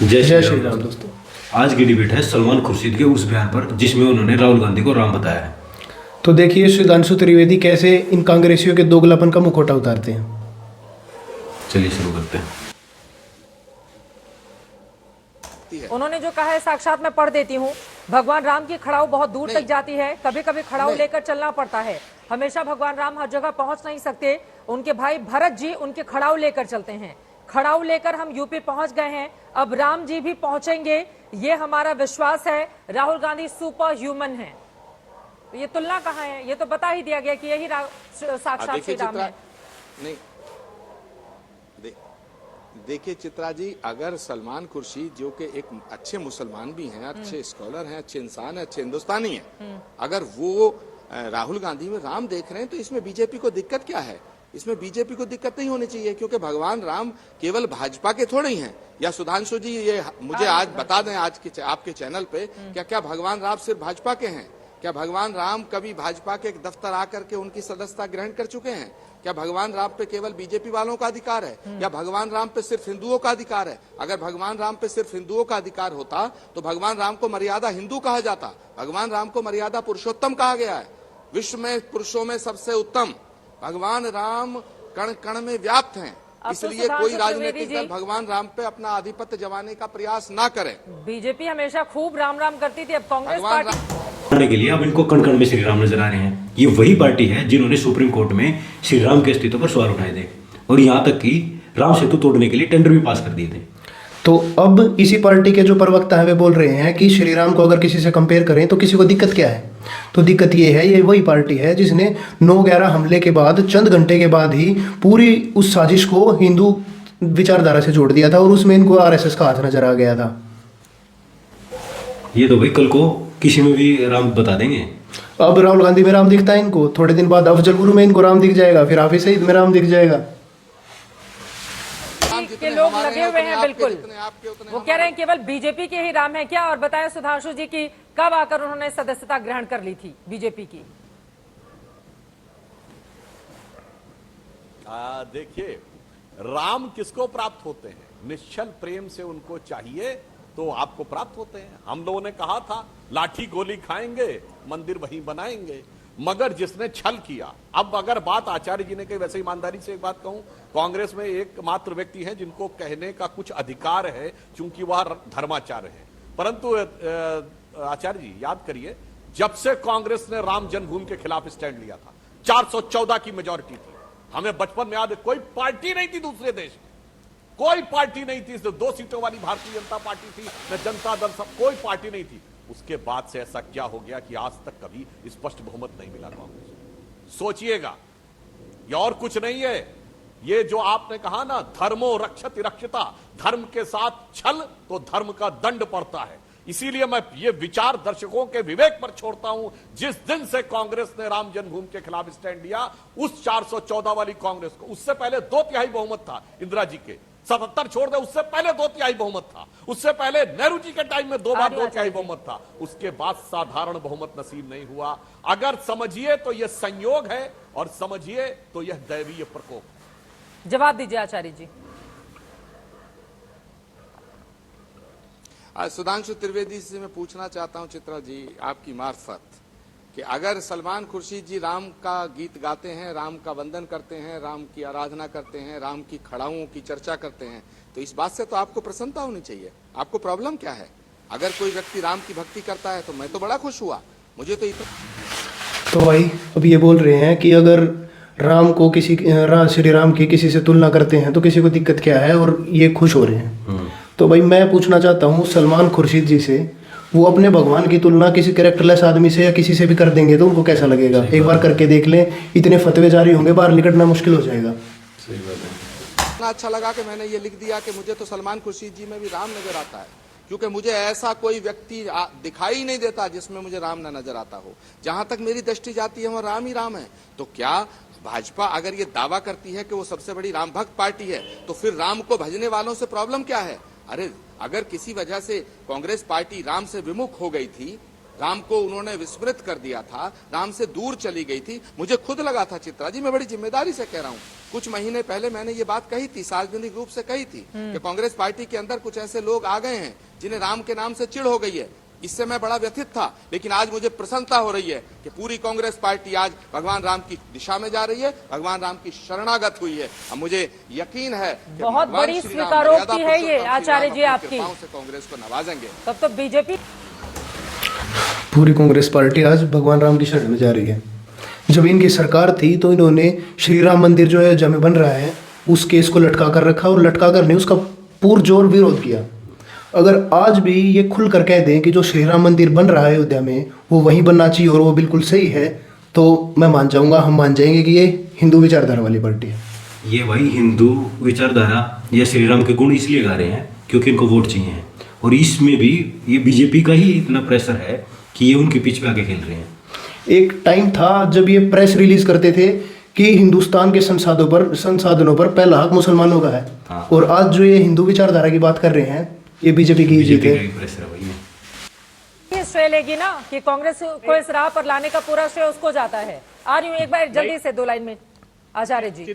जय जय श्री श्री राम राम दोस्तों। दोस्तों। आज की डिबेट है सलमान खुर्शीद के उस बयान पर जिसमें उन्होंने राहुल गांधी को राम बताया है। तो देखिए सुधांशु त्रिवेदी कैसे इन कांग्रेसियों के दोगलापन का मुखौटा उतारते हैं। चलिए शुरू करते हैं। उन्होंने जो कहा है साक्षात मैं पढ़ देती हूँ। भगवान राम की खड़ाऊ बहुत दूर तक जाती है, कभी कभी खड़ाऊ लेकर चलना पड़ता है। हमेशा भगवान राम हर जगह पहुंच नहीं सकते। उनके भाई भरत जी उनके खड़ाऊ लेकर चलते हैं। खड़ाऊ लेकर हम यूपी पहुंच गए हैं, अब राम जी भी पहुंचेंगे, ये हमारा विश्वास है। राहुल गांधी सुपर ह्यूमन है। ये तुलना कहाँ है? ये तो बता ही दिया गया कि यही साक्षात श्री राम है। नहीं देखिए चित्रा जी, अगर सलमान खुर्शीद जो कि एक अच्छे मुसलमान भी हैं, अच्छे स्कॉलर हैं, अच्छे इंसान हैं, अच्छे हिंदुस्तानी हैं, अगर वो राहुल गांधी में राम देख रहे हैं तो इसमें बीजेपी को दिक्कत क्या है? इसमें बीजेपी को दिक्कत नहीं होनी चाहिए, क्योंकि भगवान राम केवल भाजपा के थोड़े ही हैं। या सुधांशु जी ये मुझे आज बता दें, आज के आपके चैनल पे क्या भगवान राम सिर्फ भाजपा के हैं? क्या भगवान राम कभी भाजपा के एक दफ्तर आकर के उनकी सदस्यता ग्रहण कर चुके हैं? क्या भगवान राम पे केवल बीजेपी वालों का अधिकार है, या भगवान राम पे सिर्फ हिंदुओं का अधिकार है? अगर भगवान राम पे सिर्फ हिंदुओं का अधिकार होता तो भगवान राम को मर्यादा हिंदू कहा जाता। भगवान राम को मर्यादा पुरुषोत्तम कहा गया है। विश्व में पुरुषों में सबसे उत्तम भगवान राम कण कण में व्याप्त हैं। इसलिए कोई राजनीतिक दल भगवान राम पे अपना आधिपत्य जमाने का प्रयास ना करे। बीजेपी हमेशा खूब राम राम करती थी, अब कांग्रेस पार्टी के लिए अब इनको कण कण में श्री राम नजर आ रहे हैं। ये वही पार्टी है जिन्होंने सुप्रीम कोर्ट में श्री राम के अस्तित्व पर सवाल उठाए थे और यहाँ तक कि राम सेतु तोड़ने के लिए टेंडर भी पास कर दिए थे। तो अब इसी पार्टी के जो प्रवक्ता हैं वे बोल रहे हैं कि श्री राम को अगर किसी से कंपेयर करें तो किसी को दिक्कत क्या है। तो दिक्कत ये है, ये वही पार्टी है जिसने 9/11 हमले के बाद चंद घंटे के बाद ही पूरी उस साजिश को हिंदू विचारधारा से जोड़ दिया था और उसमें इनको आरएसएस का हाथ नजर आ गया था। ये तो भाई कल को किसी में भी राम बता देंगे। अब राहुल गांधी में राम दिखता है इनको, थोड़े दिन बाद अफजल गुरु में इनको राम दिख जाएगा, फिर हाफिज सईद में राम दिख जाएगा। के लोग लगे हुए हैं बिल्कुल। वो कह रहे हैं केवल बीजेपी के ही राम है क्या? और बताएं सुधांशु जी की कब आकर उन्होंने सदस्यता ग्रहण कर ली थी बीजेपी की? देखिए, राम किसको प्राप्त होते हैं? निश्चल प्रेम से उनको चाहिए तो आपको प्राप्त होते हैं। हम लोगों ने कहा था लाठी गोली खाएंगे, मंदिर वहीं बनाएंगे, मगर जिसने छल किया। अब अगर बात आचार्य जी ने कही, वैसे ईमानदारी से एक बात कहूं, कांग्रेस में एकमात्र व्यक्ति हैं जिनको कहने का कुछ अधिकार है, क्योंकि वह धर्माचार्य है। परंतु आचार्य जी याद करिए, जब से कांग्रेस ने राम जन्मभूमि के खिलाफ स्टैंड लिया था, 414 की मेजॉरिटी थी। हमें बचपन में याद है, कोई पार्टी नहीं थी दूसरे देश में, कोई पार्टी नहीं थी। 2 सीटों वाली भारतीय जनता पार्टी थी, न जनता दल, सब कोई पार्टी नहीं थी। उसके बाद से ऐसा क्या हो गया कि आज तक कभी स्पष्ट बहुमत नहीं मिला कांग्रेस को? सोचिएगा, ये और कुछ नहीं है। ये जो आपने कहा ना, धर्मो रक्षति रक्षिता, धर्म के साथ छल तो धर्म का दंड पड़ता है। इसीलिए मैं ये विचार दर्शकों के विवेक पर छोड़ता हूं। जिस दिन से कांग्रेस ने राम जन्मभूमि के खिलाफ स्टैंड लिया, उस 414 वाली कांग्रेस को, उससे पहले 2/3 बहुमत था इंदिरा जी के, 77 छोड़ दे, उससे पहले 2/3 बहुमत था। उससे पहले नेहरू जी के टाइम में 2 बार 2/3 बहुमत था। उसके बाद साधारण बहुमत नसीब नहीं हुआ। अगर समझिए तो यह संयोग है, और समझिए तो यह दैवीय प्रकोप है। जवाब दीजिए आचार्य जी। सुधांशु त्रिवेदी से मैं पूछना चाहता हूं चित्रा जी आपकी मार्फत, कि अगर सलमान खुर्शीद जी राम का गीत गाते हैं, राम का वंदन करते हैं, राम की आराधना करते हैं, राम की खड़ाओं की चर्चा करते हैं, तो इस बात से तो आपको प्रसन्नता होनी चाहिए। आपको प्रॉब्लम क्या है? अगर कोई व्यक्ति राम की भक्ति करता है तो मैं तो बड़ा खुश हुआ। मुझे तो इतना। तो भाई अब ये बोल रहे हैं कि अगर राम को श्री राम की किसी से तुलना करते हैं तो किसी को दिक्कत क्या है, और ये खुश हो रहे हैं। तो भाई मैं पूछना चाहता हूँ सलमान खुर्शीद जी से, वो अपने भगवान की तुलना किसी कैरेक्टरलेस आदमी से या किसी से भी कर देंगे तो उनको कैसा लगेगा? एक बार करके देख लें, इतने फतवे जारी होंगे, बाहर निकलना मुश्किल हो जाएगा। सही बात है। इतना अच्छा लगा कि मैंने ये लिख दिया कि मुझे तो सलमान खुर्शीद जी में भी राम नजर आता है, क्योंकि मुझे ऐसा कोई व्यक्ति दिखाई नहीं देता जिसमें मुझे राम ना नजर आता हो। जहां तक मेरी दृष्टि जाती है वहां राम ही राम है। तो क्या भाजपा अगर ये दावा करती है कि वो सबसे बड़ी राम भक्त पार्टी है, तो फिर राम को भजने वालों से प्रॉब्लम क्या है? अरे अगर किसी वजह से कांग्रेस पार्टी राम से विमुख हो गई थी, राम को उन्होंने विस्मृत कर दिया था, राम से दूर चली गई थी। मुझे खुद लगा था चित्रा जी, मैं बड़ी जिम्मेदारी से कह रहा हूँ, कुछ महीने पहले मैंने ये बात कही थी, सार्वजनिक रूप से कही थी कि कांग्रेस पार्टी के अंदर कुछ ऐसे लोग आ गए हैं जिन्हें राम के नाम से चिढ़ हो गई है। इससे मैं बड़ा व्यथित था, लेकिन आज मुझे प्रसन्नता हो रही है कि पूरी कांग्रेस पार्टी आज भगवान राम की दिशा में जा रही है, भगवान राम की शरणागत हुई है। अब मुझे यकीन है कि बहुत भगवान बड़ी श्री राम स्वीकारोक्ति मर्यादा है ये पुरुषोत्तम श्री आचार्य राम जी अपनी आपकी। कृपाओं से कांग्रेस को नवाजेंगे। तब तो बीजेपी पूरी कांग्रेस पार्टी आज भगवान राम की शरण में जा रही है। जब इनकी सरकार थी तो इन्होंने श्री राम मंदिर जो अयोध्या में बन रहा है उस केस को लटका कर रखा और लटका कर नहीं उसका पुरजोर विरोध किया। अगर आज भी ये खुल कर कह दें कि जो श्री राम मंदिर बन रहा है अयोध्या में वो वहीं बनना चाहिए और वो बिल्कुल सही है, तो मैं मान जाऊंगा, हम मान जाएंगे कि ये हिंदू विचारधारा वाली पार्टी है। ये भाई हिंदू विचारधारा या श्री राम के गुण इसलिए गा रहे हैं क्योंकि इनको वोट चाहिए हैं, और इसमें भी ये बीजेपी का ही इतना प्रेशर है कि ये उनके पीछे आके खेल रहे हैं। एक टाइम था जब ये प्रेस रिलीज करते थे कि हिंदुस्तान के संसाधनों पर पहला हक मुसलमानों का है। हाँ। और आज जो ये हिंदू विचारधारा की बात कर रहे हैं ये बीजेपी की ही जीत है। प्रेशर है भाई ये। ये श्रेय लेगी ना कि कांग्रेस को इस राह पर लाने का पूरा श्रेय उसको जाता है। आ रही हूँ एक बार जल्दी से 2 लाइन में आचार्य जी।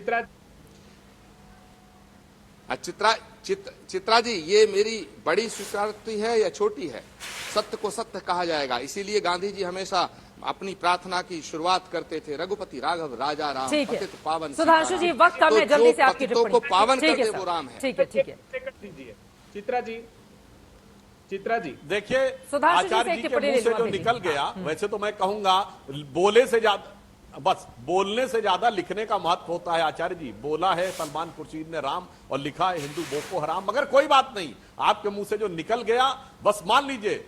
चित्रा जी, ये मेरी बड़ी स्वीकृति है या छोटी है, सत्य को सत्य कहा जाएगा। इसीलिए गांधी जी हमेशा अपनी प्रार्थना की शुरुआत करते थे, रघुपति राघव राजा राम ठीक है पतित पावन सुधांशु जी, सीताराम। वक्त कम है, तो जल्दी जो से आपकी पतितों टिप्पणी। को पावन ठीक है करते सर, वो राम है। ठीक है ठीक है। चित्रा जी देखिए, सुधांशु जी से आचार्य एक जी के टिप्पणी मुंह ले से लूं जो अभी। निकल गया, वैसे तो मैं कहूंगा बोलने से ज्यादा लिखने का महत्व होता है। आचार्य जी, बोला है सलमान खुर्शीद ने राम और लिखा है हिंदू बोको हराम, मगर कोई बात नहीं, आपके मुंह से जो निकल गया बस मान लीजिए।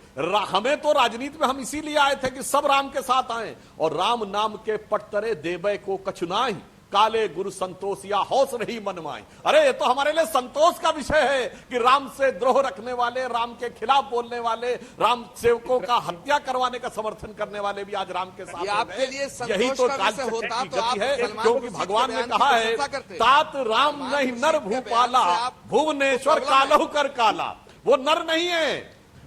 हमें तो राजनीति में हम इसीलिए आए थे कि सब राम के साथ आए, और राम नाम के पटतरे देवे को कछुनाई, काले गुरु संतोष या हौस रही मनमाई। अरे ये तो हमारे लिए संतोष का विषय है कि राम से द्रोह रखने वाले, राम के खिलाफ बोलने वाले, राम सेवकों का हत्या करवाने का समर्थन करने वाले भी आज राम के साथ ये हैं। आपके लिए संतोष यही तो का काल विषय चक्र होता की तो आप गति है, सलमान क्योंकि खुर्शीद के भगवान ने बयान की कहा है, प्रशंसा करते। तात राम सलमान नहीं खुर्शीद नर के बयान भूपाला, से आप भुवनेश्वर तो प्रॉब्लम है। कालहु कर काला। वो नर नहीं है,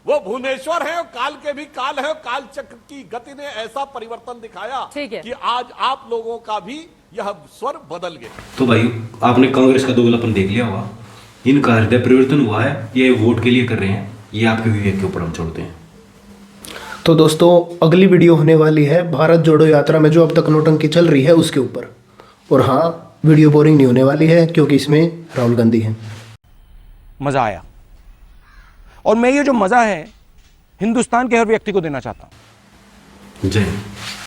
वो भुवनेश्वर है, और काल के भी काल है। काल चक्र की गति ने ऐसा परिवर्तन दिखाया ठीक है। कि आज आप लोगों का भी यह स्वर बदल गया। तो भाई आपने कांग्रेस का दोगलापन देख लिया होगा, इनका हृदय परिवर्तन हुआ है, ये वोट के लिए कर रहे हैं, ये आपके विवेक के ऊपर हम छोड़ते हैं। तो दोस्तों अगली वीडियो होने वाली है भारत जोड़ो यात्रा में जो अब तक नौटंकी चल रही है उसके ऊपर। और हाँ, वीडियो बोरिंग नहीं होने वाली है क्योंकि इसमें राहुल गांधी हैं। मजा आया, और मैं ये जो मजा है हिंदुस्तान के हर व्यक्ति को देना चाहता हूं। जय हिंद।